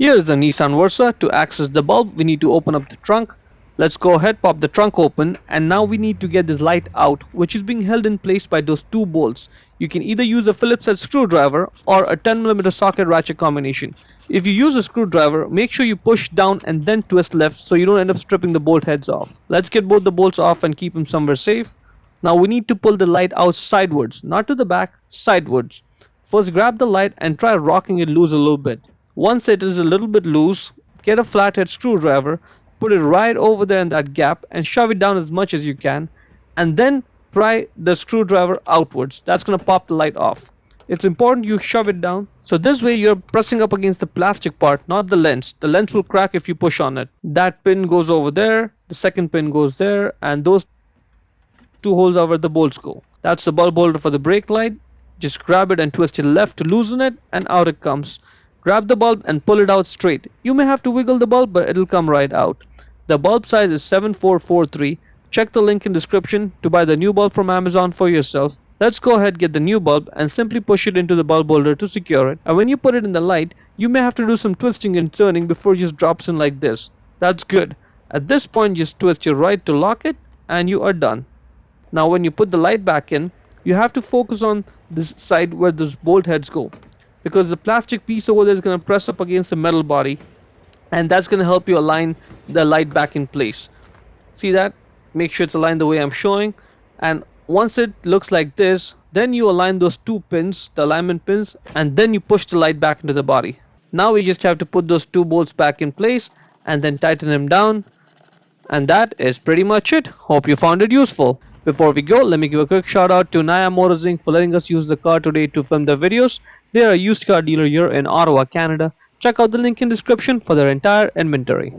Here is the Nissan Versa. To access the bulb, we need to open up the trunk. Let's go ahead, pop the trunk open, and now we need to get this light out, which is being held in place by those two bolts. You can either use a Phillips head screwdriver or a 10mm socket ratchet combination. If you use a screwdriver, make sure you push down and then twist left so you don't end up stripping the bolt heads off. Let's get both the bolts off and keep them somewhere safe. Now we need to pull the light out sidewards, not to the back, sidewards. First grab the light and try rocking it loose a little bit. Once it is a little bit loose, get a flathead screwdriver, put it right over there in that gap and shove it down as much as you can, and then pry the screwdriver outwards. That's going to pop the light off. It's important you shove it down, so this way you're pressing up against the plastic part, not the lens. The lens will crack if you push on it. That pin goes over there, the second pin goes there, and those two holes are where the bolts go. That's the bulb holder for the brake light. Just grab it and twist it left to loosen it, and out it comes. Grab the bulb and pull it out straight. You may have to wiggle the bulb, but it'll come right out. The bulb size is 7443. Check the link in description to buy the new bulb from Amazon for yourself. Let's go ahead, get the new bulb and simply push it into the bulb holder to secure it. And when you put it in the light, you may have to do some twisting and turning before it just drops in like this. That's good. At this point, just twist your right to lock it and you are done. Now when you put the light back in, you have to focus on this side where those bolt heads go, because the plastic piece over there is going to press up against the metal body, and that's going to help you align the light back in place. See that? Make sure it's aligned the way I'm showing, and once it looks like this, then you align those two pins, the alignment pins, and then you push the light back into the body. Now we just have to put those two bolts back in place and then tighten them down, and that is pretty much it. Hope you found it useful. Before we go, let me give a quick shout out to Naya Motors Inc. for letting us use the car today to film the videos. They are a used car dealer here in Ottawa, Canada. Check out the link in description for their entire inventory.